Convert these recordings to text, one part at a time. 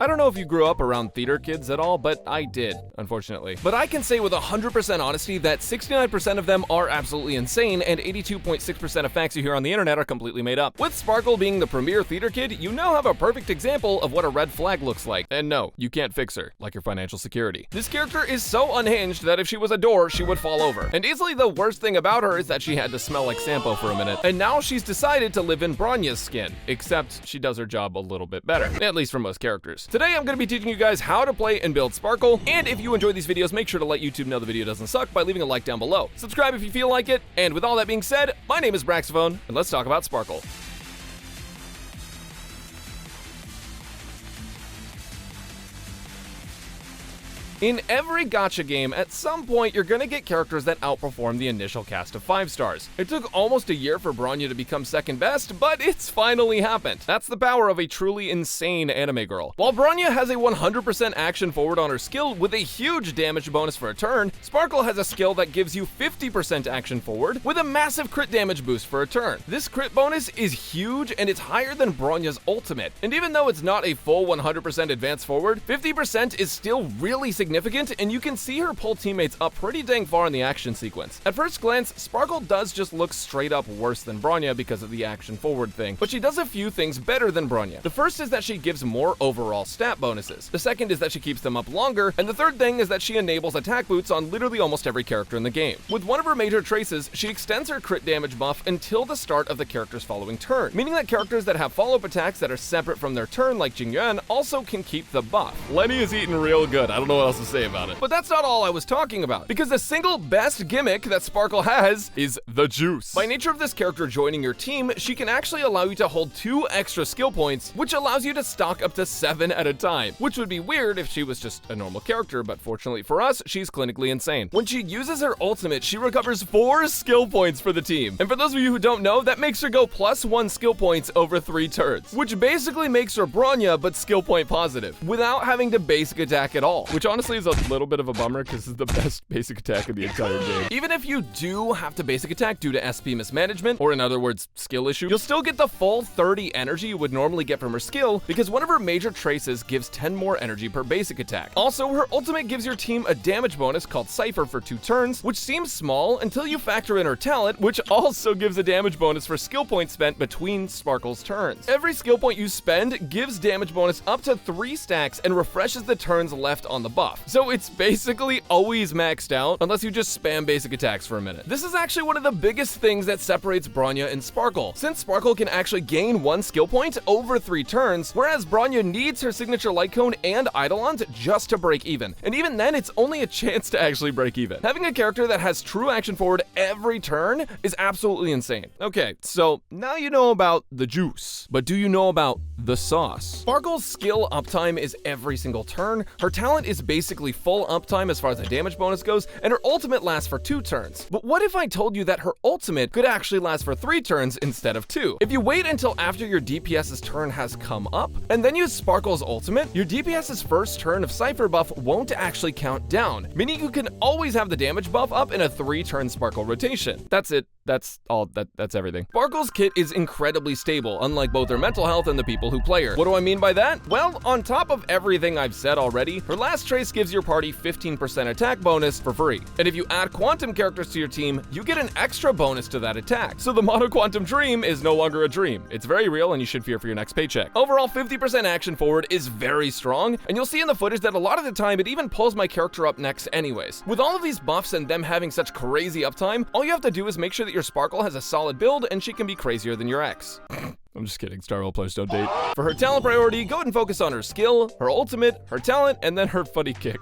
I don't know if you grew up around theater kids at all, but I did, unfortunately. But I can say with 100% honesty that 69% of them are absolutely insane, and 82.6% of facts you hear on the internet are completely made up. With Sparkle being the premier theater kid, you now have a perfect example of what a red flag looks like. And no, you can't fix her, like your financial security. This character is so unhinged that if she was a door, she would fall over. And easily the worst thing about her is that she had to smell like Sampo for a minute. And now she's decided to live in Bronya's skin, except she does her job a little bit better, at least for most characters. Today I'm going to be teaching you guys how to play and build Sparkle, and if you enjoy these videos, make sure to let YouTube know the video doesn't suck by leaving a like down below. Subscribe if you feel like it, and with all that being said, my name is Braxophone, and let's talk about Sparkle. In every gacha game, at some point, you're gonna get characters that outperform the initial cast of 5 stars. It took almost a year for Bronya to become second best, but it's finally happened. That's the power of a truly insane anime girl. While Bronya has a 100% action forward on her skill with a huge damage bonus for a turn, Sparkle has a skill that gives you 50% action forward with a massive crit damage boost for a turn. This crit bonus is huge and it's higher than Bronya's ultimate. And even though it's not a full 100% advance forward, 50% is still really significant, and you can see her pull teammates up pretty dang far in the action sequence. At first glance, Sparkle does just look straight up worse than Bronya because of the action forward thing, but she does a few things better than Bronya. The first is that she gives more overall stat bonuses. The second is that she keeps them up longer, and the third thing is that she enables attack boots on literally almost every character in the game. With one of her major traces, she extends her crit damage buff until the start of the character's following turn, meaning that characters that have follow-up attacks that are separate from their turn, like Jingyuan, also can keep the buff. Lenny is eating real good. I don't know what else to say about it. But that's not all I was talking about, because the single best gimmick that Sparkle has is the juice. By nature of this character joining your team, she can actually allow you to hold 2 extra skill points, which allows you to stock up to 7 at a time, which would be weird if she was just a normal character, but fortunately for us, she's clinically insane. When she uses her ultimate, she recovers 4 skill points for the team. And for those of you who don't know, that makes her go +1 skill points over 3 turns, which basically makes her Bronya, but skill point positive, without having to basic attack at all, which honestly is a little bit of a bummer because it's the best basic attack in the entire game. Even if you do have to basic attack due to SP mismanagement, or in other words, skill issue, you'll still get the full 30 energy you would normally get from her skill because one of her major traces gives 10 more energy per basic attack. Also, her ultimate gives your team a damage bonus called Cypher for 2 turns, which seems small until you factor in her talent, which also gives a damage bonus for skill points spent between Sparkle's turns. Every skill point you spend gives damage bonus up to 3 stacks and refreshes the turns left on the buff. So it's basically always maxed out unless you just spam basic attacks for a minute. This is actually one of the biggest things that separates Bronya and Sparkle, since Sparkle can actually gain 1 skill point over 3 turns, whereas Bronya needs her signature light cone and Eidolons just to break even. And even then, it's only a chance to actually break even. Having a character that has true action forward every turn is absolutely insane. Okay, so now you know about the juice, but do you know about the sauce? Sparkle's skill uptime is every single turn, her talent is basically full uptime as far as the damage bonus goes, and her ultimate lasts for 2 turns. But what if I told you that her ultimate could actually last for 3 turns instead of 2? If you wait until after your DPS's turn has come up, and then use Sparkle's ultimate, your DPS's first turn of Cypher buff won't actually count down, meaning you can always have the damage buff up in a 3-turn Sparkle rotation. That's it. That's all. That's everything. Sparkle's kit is incredibly stable, unlike both her mental health and the people who play her. What do I mean by that? Well, on top of everything I've said already, her last trace gives your party 15% attack bonus for free. And if you add quantum characters to your team, you get an extra bonus to that attack. So the Mono Quantum dream is no longer a dream. It's very real and you should fear for your next paycheck. Overall, 50% action forward is very strong, and you'll see in the footage that a lot of the time it even pulls my character up next anyways. With all of these buffs and them having such crazy uptime, all you have to do is make sure that your Sparkle has a solid build and she can be crazier than your ex. I'm just kidding, Star Role players don't date. For her talent priority, go ahead and focus on her skill, her ultimate, her talent, and then her funny kick.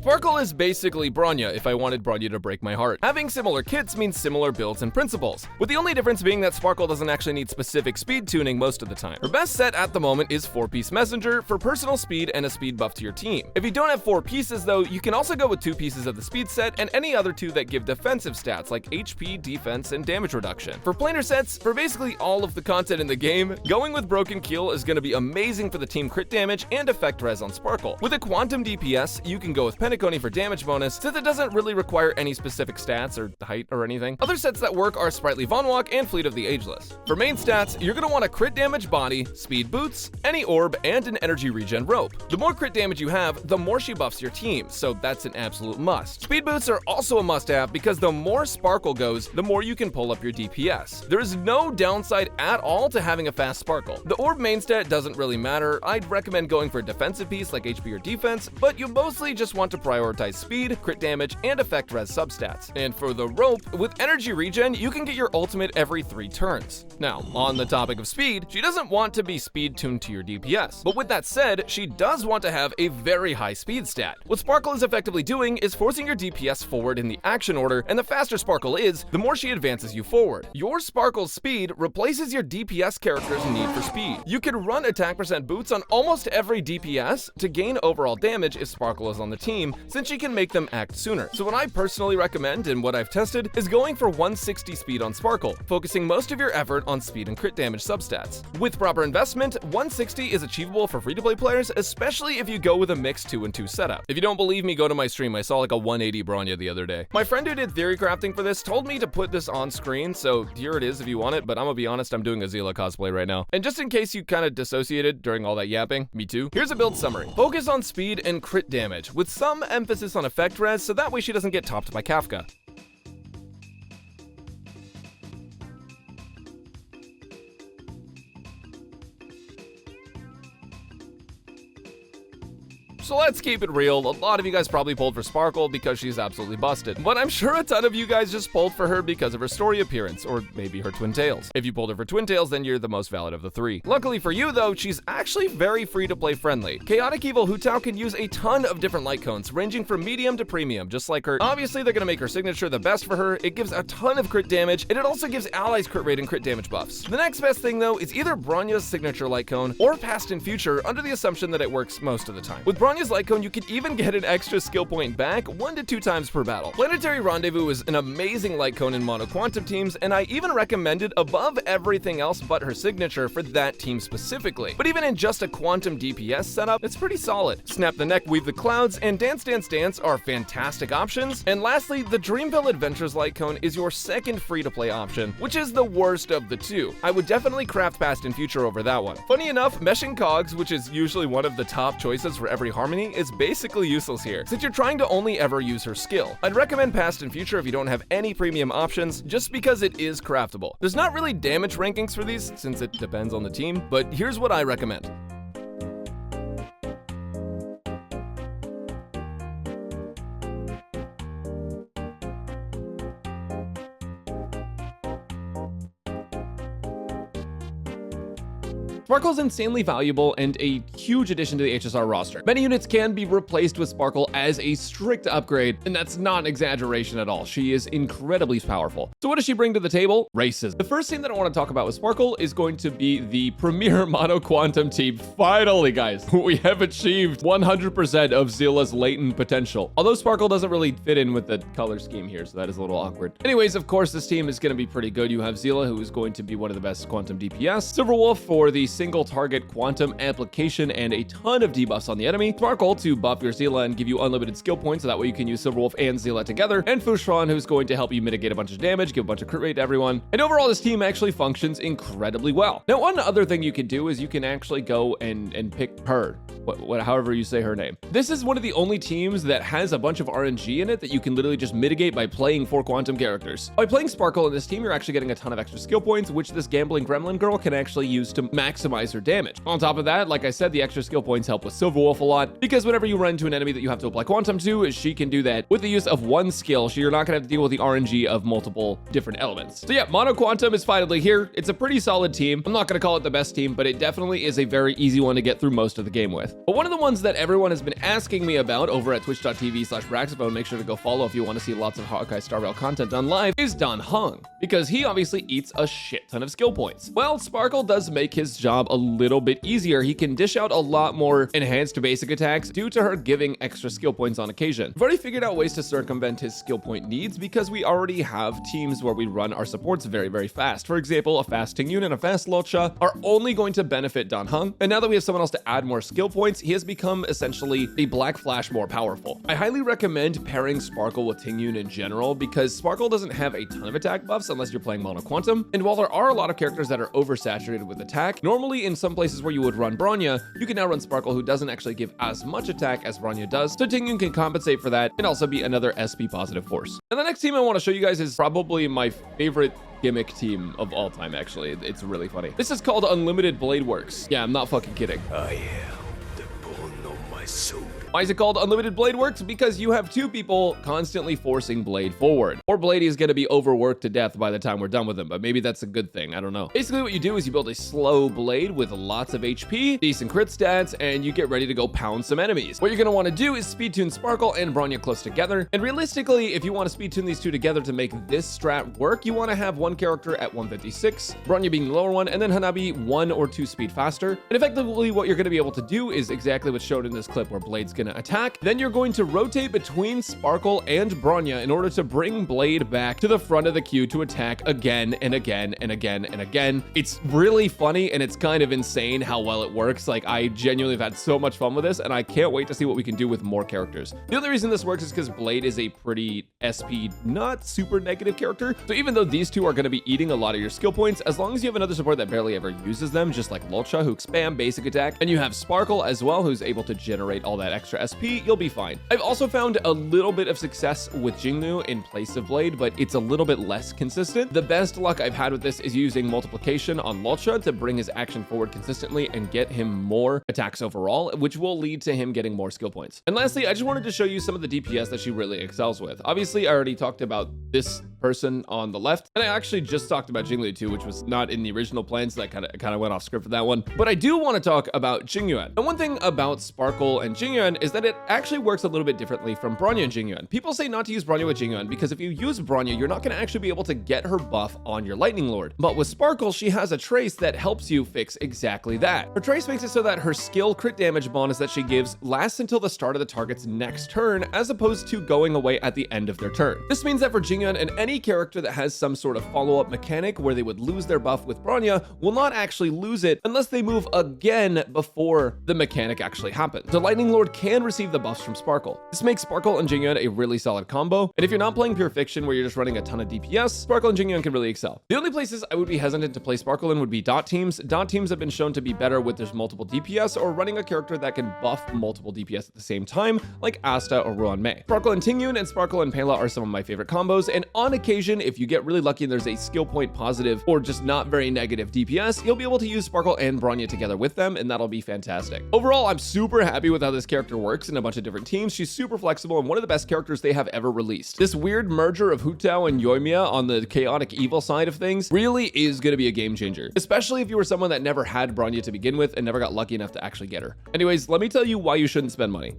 Sparkle is basically Bronya if I wanted Bronya to break my heart. Having similar kits means similar builds and principles, with the only difference being that Sparkle doesn't actually need specific speed tuning most of the time. Her best set at the moment is 4-piece Messenger for personal speed and a speed buff to your team. If you don't have 4 pieces though, you can also go with 2 pieces of the speed set and any other 2 that give defensive stats like HP, defense, and damage reduction. For planar sets, for basically all of the content in the game, going with Broken Keel is going to be amazing for the team crit damage and effect res on Sparkle. With a quantum DPS, you can go with Pentacle Lycone for damage bonus, since it doesn't really require any specific stats or height or anything. Other sets that work are Sprightly Von Walk and Fleet of the Ageless. For main stats, you're going to want a crit damage body, speed boots, any orb, and an energy regen rope. The more crit damage you have, the more she buffs your team, so that's an absolute must. Speed boots are also a must-have because the more Sparkle goes, the more you can pull up your DPS. There is no downside at all to having a fast Sparkle. The orb main stat doesn't really matter. I'd recommend going for a defensive piece like HP or defense, but you mostly just want to prioritize speed, crit damage, and effect res substats. And for the rope, with energy regen, you can get your ultimate every 3 turns. Now, on the topic of speed, she doesn't want to be speed tuned to your DPS, but with that said, she does want to have a very high speed stat. What Sparkle is effectively doing is forcing your DPS forward in the action order, and the faster Sparkle is, the more she advances you forward. Your Sparkle's speed replaces your DPS character's need for speed. You can run attack percent boots on almost every DPS to gain overall damage if Sparkle is on the team, since she can make them act sooner. So what I personally recommend and what I've tested is going for 160 speed on Sparkle, focusing most of your effort on speed and crit damage substats. With proper investment, 160 is achievable for free-to-play players, especially if you go with a mixed 2-and-2 setup. If you don't believe me, go to my stream. I saw like a 180 Bronya the other day. My friend who did theory crafting for this told me to put this on screen, so here it is if you want it, but I'm gonna be honest, I'm doing a Zila cosplay right now. And just in case you kind of dissociated during all that yapping, me too, here's a build summary. Focus on speed and crit damage, with some emphasis on effect res, so that way she doesn't get topped by Kafka. So let's keep it real. A lot of you guys probably pulled for Sparkle because she's absolutely busted, but I'm sure a ton of you guys just pulled for her because of her story appearance, or maybe her twin tails. If you pulled her for twin tails, then you're the most valid of the 3. Luckily for you though, she's actually very free-to-play friendly. Chaotic Evil Hu Tao can use a ton of different light cones, ranging from medium to premium, just like her. Obviously, they're gonna make her signature the best for her. It gives a ton of crit damage, and it also gives allies crit rate and crit damage buffs. The next best thing though is either Bronya's signature light cone or Past and Future, under the assumption that it works most of the time. With Bronya's light cone, you can even get an extra skill point back 1 to 2 times per battle. Planetary Rendezvous is an amazing light cone in mono quantum teams, and I even recommend it above everything else but her signature for that team specifically. But even in just a quantum DPS setup, it's pretty solid. Snap the Neck, Weave the Clouds, and Dance Dance Dance are fantastic options. And lastly, the Dreamville Adventures light cone is your second free-to-play option, which is the worst of the 2. I would definitely craft Past and Future over that one. Funny enough, Meshing Cogs, which is usually one of the top choices for every Harmony, is basically useless here, since you're trying to only ever use her skill. I'd recommend Past and Future if you don't have any premium options, just because it is craftable. There's not really damage rankings for these, since it depends on the team, but here's what I recommend. Sparkle is insanely valuable and a huge addition to the HSR roster. Many units can be replaced with Sparkle as a strict upgrade, and that's not an exaggeration at all. She is incredibly powerful. So what does she bring to the table? Racism. The first thing that I want to talk about with Sparkle is going to be the premier mono quantum team. Finally, guys, we have achieved 100% of Zila's latent potential. Although Sparkle doesn't really fit in with the color scheme here, so that is a little awkward. Anyways, of course, this team is going to be pretty good. You have Zila, who is going to be one of the best quantum DPS. Silverwolf for the single target quantum application and a ton of debuffs on the enemy. Sparkle to buff your Zila and give you unlimited skill points, so that way you can use Silverwolf and Zila together. And Fushran, who's going to help you mitigate a bunch of damage, give a bunch of crit rate to everyone. And overall, this team actually functions incredibly well. Now, one other thing you can do is you can actually go and pick her. However you say her name. This is one of the only teams that has a bunch of RNG in it that you can literally just mitigate by playing 4 quantum characters. By playing Sparkle in this team, you're actually getting a ton of extra skill points, which this gambling gremlin girl can actually use to maximize her damage. On top of that, like I said, the extra skill points help with Silverwolf a lot, because whenever you run into an enemy that you have to apply quantum to, she can do that with the use of 1 skill, so you're not gonna have to deal with the RNG of multiple different elements. So yeah, mono quantum is finally here. It's a pretty solid team. I'm not gonna call it the best team, but it definitely is a very easy one to get through most of the game with. But one of the ones that everyone has been asking me about over at twitch.tv/Braxophone, make sure to go follow if you want to see lots of Honkai Star Rail content done live, is Dan Heng, because he obviously eats a shit ton of skill points. Well, Sparkle does make his job job a little bit easier. He can dish out a lot more enhanced basic attacks due to her giving extra skill points on occasion. We've already figured out ways to circumvent his skill point needs because we already have teams where we run our supports very, very fast. For example, a fast Tingyun and a fast Luocha are only going to benefit Dan Heng, and now that we have someone else to add more skill points, he has become essentially a Black Flash more powerful. I highly recommend pairing Sparkle with Tingyun in general because Sparkle doesn't have a ton of attack buffs unless you're playing Mono Quantum, and while there are a lot of characters that are oversaturated with attack, normally in some places where you would run Bronya, you can now run Sparkle, who doesn't actually give as much attack as Bronya does, so Tingyun can compensate for that and also be another SP positive force. And the next team I want to show you guys is probably my favorite gimmick team of all time, actually. It's really funny. This is called Unlimited Blade Works. Yeah, I'm not fucking kidding. I am the bone of my soul. Why is it called Unlimited Blade Works? Because you have two people constantly forcing Blade forward. Or Blade is going to be overworked to death by the time we're done with him, but maybe that's a good thing. I don't know. Basically, what you do is you build a slow Blade with lots of HP, decent crit stats, and you get ready to go pound some enemies. What you're going to want to do is speed tune Sparkle and Bronya close together. And realistically, if you want to speed tune these two together to make this strat work, you want to have one character at 156, Bronya being the lower one, and then Hanabi 1 or 2 speed faster. And effectively, what you're going to be able to do is exactly what's shown in this clip where Blade's going to attack. Then you're going to rotate between Sparkle and Bronya in order to bring Blade back to the front of the queue to attack again and again and again and again. It's really funny and it's kind of insane how well it works. Like, I genuinely have had so much fun with this and I can't wait to see what we can do with more characters. The only reason this works is because Blade is a pretty SP, not super negative character. So even though these two are going to be eating a lot of your skill points, as long as you have another support that barely ever uses them, just like Luocha, who spam basic attack, and you have Sparkle as well, who's able to generate all that extra SP, you'll be fine. I've also found a little bit of success with Jingnu in place of Blade, but it's a little bit less consistent. The best luck I've had with this is using multiplication on Luocha to bring his action forward consistently and get him more attacks overall, which will lead to him getting more skill points. And lastly, I just wanted to show you some of the DPS that she really excels with. Obviously, I already talked about this person on the left, and I actually just talked about Jinglu too, which was not in the original plans. That kind of went off script for that one. But I do want to talk about Jingyuan. And one thing about Sparkle and Jingyuan is that it actually works a little bit differently from Bronya and Jingyuan. People say not to use Bronya with Jingyuan because if you use Bronya, you're not going to actually be able to get her buff on your Lightning Lord. But with Sparkle, she has a trace that helps you fix exactly that. Her trace makes it so that her skill crit damage bonus that she gives lasts until the start of the target's next turn, as opposed to going away at the end of their turn. This means that for Jingyuan and any character that has some sort of follow-up mechanic where they would lose their buff with Bronya will not actually lose it unless they move again before the mechanic actually happens. The Lightning Lord can receive the buffs from Sparkle. This makes Sparkle and Jingyuan a really solid combo, and if you're not playing Pure Fiction where you're just running a ton of DPS, Sparkle and Jingyuan can really excel. The only places I would be hesitant to play Sparkle in would be dot teams. Dot teams have been shown to be better with there's multiple DPS or running a character that can buff multiple DPS at the same time, like Asta or Ruan Mei. Sparkle and Tingyun and Sparkle and Pela are some of my favorite combos, and on occasion, if you get really lucky and there's a skill point positive or just not very negative DPS, you'll be able to use Sparkle and Bronya together with them, and that'll be fantastic. Overall, I'm super happy with how this character works in a bunch of different teams. She's super flexible and one of the best characters they have ever released. This weird merger of Hu Tao and Yoimiya on the chaotic evil side of things really is going to be a game changer, especially if you were someone that never had Bronya to begin with and never got lucky enough to actually get her. Anyways, let me tell you why you shouldn't spend money.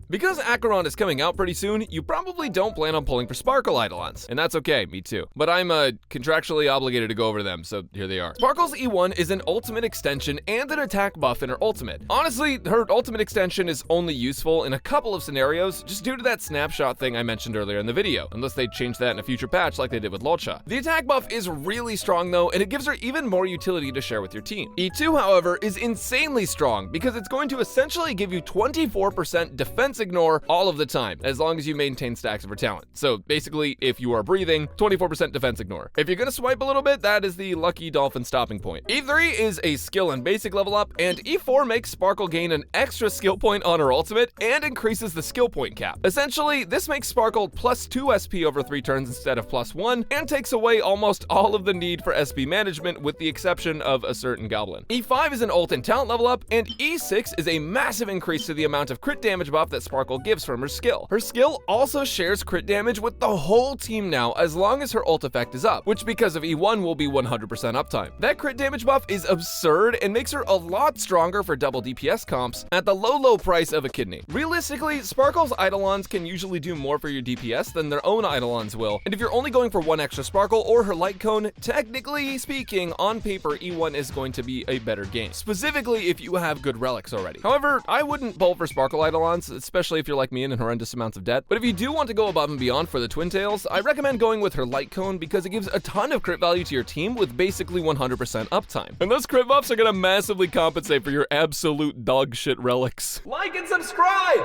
Because Acheron is coming out pretty soon, you probably don't plan on pulling for Sparkle Eidolons, and that's okay, me too. But I'm contractually obligated to go over them, so here they are. Sparkle's E1 is an ultimate extension and an attack buff in her ultimate. Honestly, her ultimate extension is only useful in a couple of scenarios, just due to that snapshot thing I mentioned earlier in the video, unless they change that in a future patch like they did with Luocha. The attack buff is really strong though, and it gives her even more utility to share with your team. E2, however, is insanely strong because it's going to essentially give you 24% defense ignore all of the time, as long as you maintain stacks of her talent. So basically, if you are breathing, 24% defense ignore. If you're gonna swipe a little bit, that is the lucky dolphin stopping point. E3 is a skill and basic level up, and E4 makes Sparkle gain an extra skill point on her ultimate and increases the skill point cap. Essentially, this makes Sparkle plus 2 SP over 3 turns instead of plus 1, and takes away almost all of the need for SP management with the exception of a certain goblin. E5 is an ult and talent level up, and E6 is a massive increase to the amount of crit damage buff that Sparkle gives from her skill. Her skill also shares crit damage with the whole team now as long as her ult effect is up, which because of E1 will be 100% uptime. That crit damage buff is absurd and makes her a lot stronger for double DPS comps at the low price of a kidney. Realistically, Sparkle's Eidolons can usually do more for your DPS than their own Eidolons will, and if you're only going for one extra Sparkle or her light cone, technically speaking, on paper, E1 is going to be a better game, specifically if you have good relics already. However, I wouldn't bolt for Sparkle Eidolons, especially if you're like me and in horrendous amounts of debt, but if you do want to go above and beyond for the Twin Tails, I recommend going with her light cone because it gives a ton of crit value to your team with basically 100% uptime. And those crit buffs are gonna massively compensate for your absolute dog shit relics. Like and subscribe!